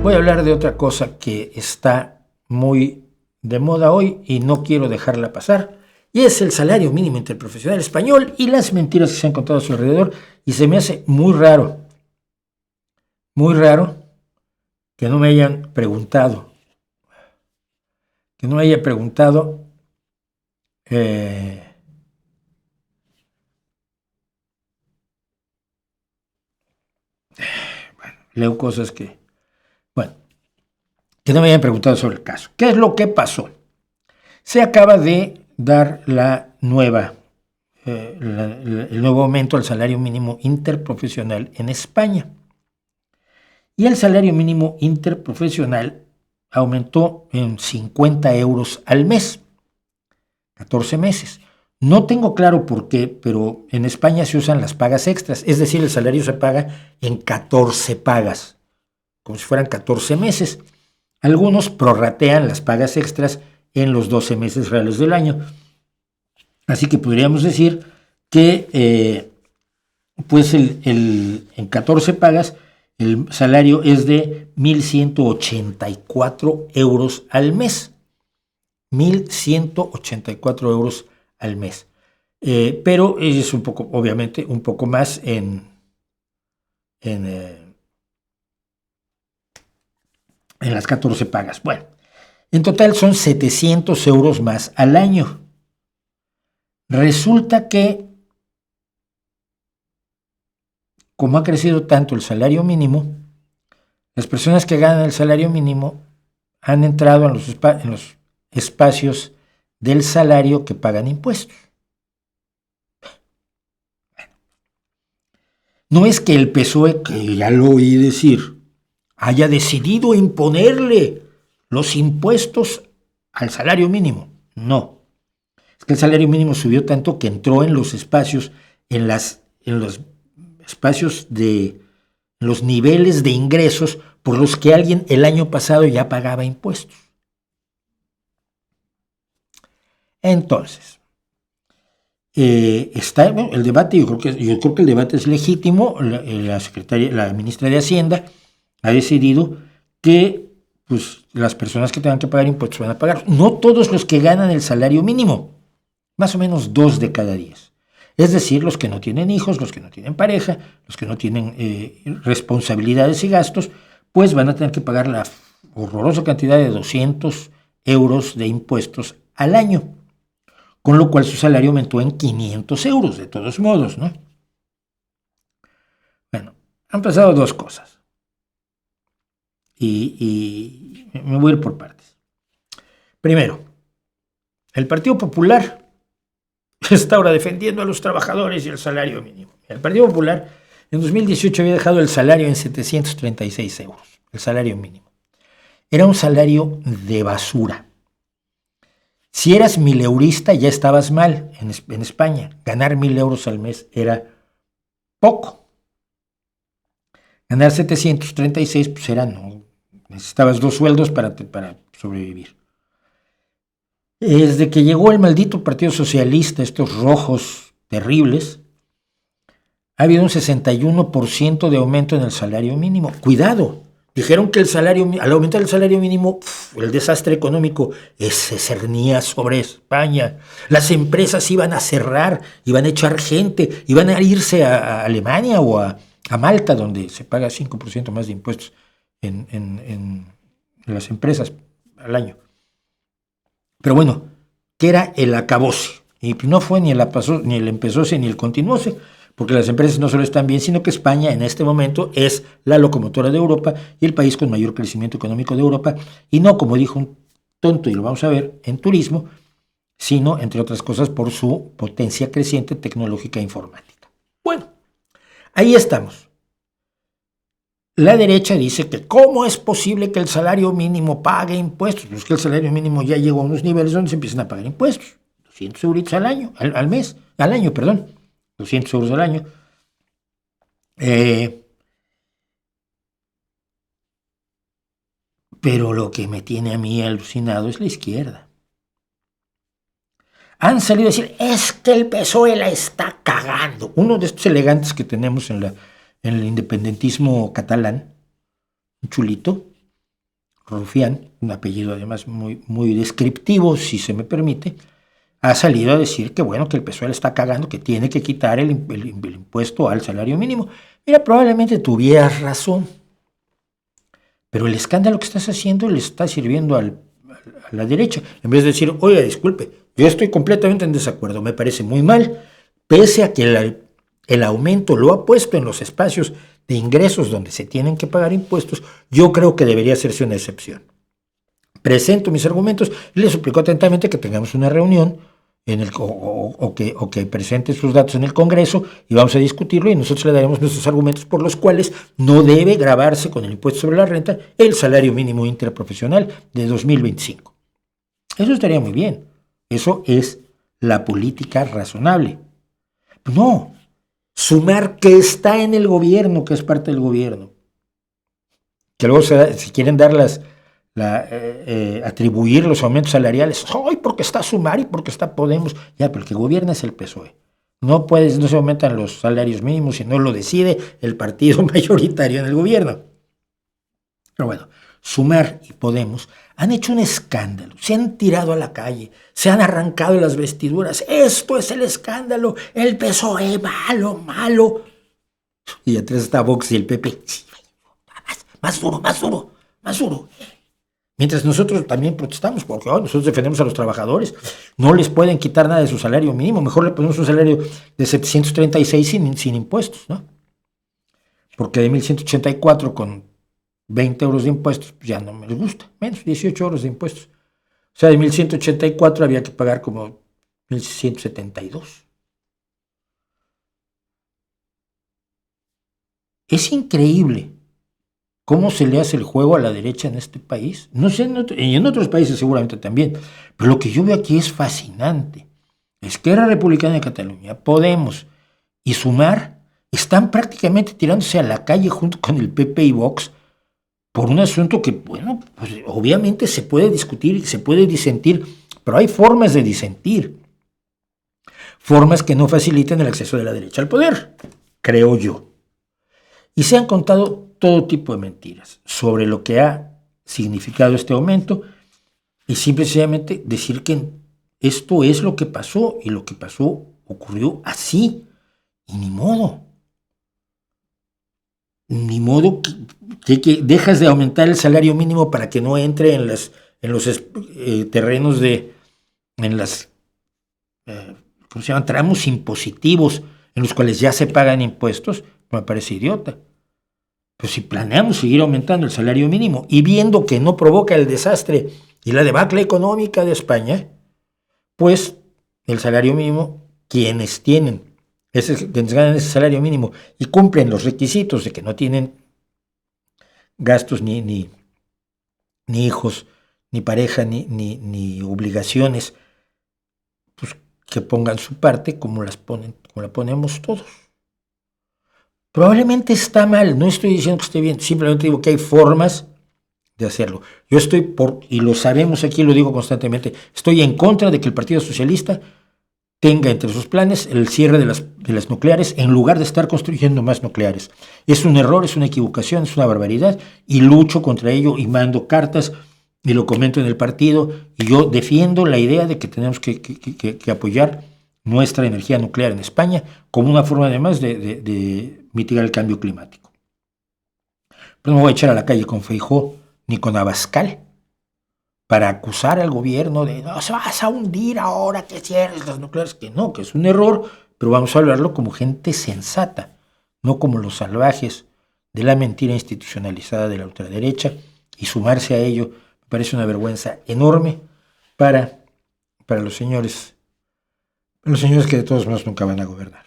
Voy a hablar de otra cosa que está muy de moda hoy y no quiero dejarla pasar, y es el salario mínimo interprofesional español y las mentiras que se han contado a su alrededor, y se me hace muy raro que no me hayan preguntado, leo cosas que no me hayan preguntado sobre el caso. ¿Qué es lo que pasó? Se acaba de dar el nuevo aumento al salario mínimo interprofesional en España. Y el salario mínimo interprofesional aumentó en 50 euros al mes, 14 meses. No tengo claro por qué, pero en España se usan las pagas extras, es decir, el salario se paga en 14 pagas, como si fueran 14 meses. Algunos prorratean las pagas extras en los 12 meses reales del año. Así que podríamos decir que en 14 pagas el salario es de 1.184 euros al mes. 1.184 euros al mes. Pero es obviamente un poco más en las 14 pagas. Bueno, en total son 700 euros más al año. Resulta que, como ha crecido tanto el salario mínimo, las personas que ganan el salario mínimo han entrado en los espacios del salario que pagan impuestos. No es que el PSOE, que ya lo oí decir, haya decidido imponerle los impuestos al salario mínimo. No. Es que el salario mínimo subió tanto que entró en los espacios, en los espacios de los niveles de ingresos por los que alguien el año pasado ya pagaba impuestos. Entonces, está el debate. Yo creo que el debate es legítimo. La ministra de Hacienda ha decidido que las personas que tengan que pagar impuestos van a pagar. No todos los que ganan el salario mínimo, más o menos 2 de cada 10. Es decir, los que no tienen hijos, los que no tienen pareja, los que no tienen responsabilidades y gastos, pues van a tener que pagar la horrorosa cantidad de 200 euros de impuestos al año. Con lo cual su salario aumentó en 500 euros, de todos modos, ¿no? Bueno, han pasado 2 cosas. Y me voy a ir por partes. Primero, el Partido Popular está ahora defendiendo a los trabajadores y el salario mínimo. El Partido Popular en 2018 había dejado el salario en 736 euros, el salario mínimo. Era un salario de basura. Si eras mileurista ya estabas mal en España. Ganar 1,000 euros al mes era poco. Ganar 736 pues necesitabas 2 sueldos para sobrevivir. Desde que llegó el maldito Partido Socialista, estos rojos terribles, ha habido un 61% de aumento en el salario mínimo. Cuidado. Dijeron que al aumentar el salario mínimo, el desastre económico se cernía sobre España. Las empresas iban a cerrar, iban a echar gente, iban a irse a Alemania o a Malta, donde se paga 5% más de impuestos en las empresas al año. Pero bueno, ¿qué era el acabose? Y no fue ni el empezóse ni el continuóse, porque las empresas no solo están bien, sino que España en este momento es la locomotora de Europa y el país con mayor crecimiento económico de Europa, y no, como dijo un tonto, y lo vamos a ver, en turismo, sino, entre otras cosas, por su potencia creciente tecnológica e informática. Bueno, ahí estamos. La derecha dice que ¿cómo es posible que el salario mínimo pague impuestos? Pues que el salario mínimo ya llegó a unos niveles donde se empiezan a pagar impuestos. 200 euros al año, al año, 200 euros al año. Pero lo que me tiene a mí alucinado es la izquierda. Han salido a decir, es que el PSOE la está cagando. Uno de estos elegantes que tenemos en el independentismo catalán, un chulito, Rufián, un apellido además muy descriptivo, si se me permite, ha salido a decir que bueno, que el PSOE le está cagando, que tiene que quitar el impuesto al salario mínimo. Mira, probablemente tuvieras razón, pero el escándalo que estás haciendo le está sirviendo a la derecha. En vez de decir, oiga, disculpe, yo estoy completamente en desacuerdo, me parece muy mal, pese a que el aumento lo ha puesto en los espacios de ingresos donde se tienen que pagar impuestos, yo creo que debería hacerse una excepción. Presento mis argumentos y le suplico atentamente que tengamos una reunión o que presente sus datos en el Congreso y vamos a discutirlo y nosotros le daremos nuestros argumentos por los cuales no debe gravarse con el impuesto sobre la renta el salario mínimo interprofesional de 2025. Eso estaría muy bien. Eso es la política razonable. No, sumar que está en el gobierno, que es parte del gobierno. Que luego si quieren dar atribuir los aumentos salariales, ¡ay! Porque está Sumar y porque está Podemos. Ya, pero el que gobierna es el PSOE. No se aumentan los salarios mínimos si no lo decide el partido mayoritario en el gobierno. Pero bueno, Sumar y Podemos han hecho un escándalo, se han tirado a la calle, se han arrancado las vestiduras. Esto es el escándalo, el PSOE malo, malo. Y atrás está Vox y el PP. Más duro, más duro, más duro. Mientras nosotros también protestamos, porque nosotros defendemos a los trabajadores, no les pueden quitar nada de su salario mínimo, mejor le ponemos un salario de 736 sin impuestos, ¿no? Porque de 1.184 con 20 euros de impuestos, pues ya no me les gusta, menos 18 euros de impuestos. O sea, de 1.184 había que pagar como 1.172. Es increíble cómo se le hace el juego a la derecha en este país. No sé, y en otros países seguramente también. Pero lo que yo veo aquí es fascinante. Esquerra Republicana de Cataluña, Podemos y Sumar están prácticamente tirándose a la calle junto con el PP y Vox por un asunto que, bueno, pues obviamente se puede discutir y se puede disentir, pero hay formas de disentir. Formas que no faciliten el acceso de la derecha al poder, creo yo. Y se han contado todo tipo de mentiras sobre lo que ha significado este aumento y simplemente decir que esto es lo que pasó y lo que pasó ocurrió así y ni modo. Ni modo que dejas de aumentar el salario mínimo para que no entre en los terrenos en las ¿cómo se llaman? Tramos impositivos en los cuales ya se pagan impuestos. Me parece idiota. Pero si planeamos seguir aumentando el salario mínimo y viendo que no provoca el desastre y la debacle económica de España, pues el salario mínimo, quienes ganan ese salario mínimo y cumplen los requisitos de que no tienen gastos ni hijos, ni pareja, ni obligaciones, pues que pongan su parte como la ponemos todos. Probablemente está mal, no estoy diciendo que esté bien, simplemente digo que hay formas de hacerlo. Yo estoy y lo sabemos aquí, lo digo constantemente, estoy en contra de que el Partido Socialista tenga entre sus planes el cierre de las nucleares en lugar de estar construyendo más nucleares. Es un error, es una equivocación, es una barbaridad y lucho contra ello y mando cartas y lo comento en el partido y yo defiendo la idea de que tenemos que apoyar nuestra energía nuclear en España como una forma además de mitigar el cambio climático. Pero no me voy a echar a la calle con Feijóo ni con Abascal para acusar al gobierno de no se vas a hundir ahora que cierres las nucleares, que no, que es un error, pero vamos a hablarlo como gente sensata, no como los salvajes de la mentira institucionalizada de la ultraderecha, y sumarse a ello me parece una vergüenza enorme para los señores que de todos modos nunca van a gobernar.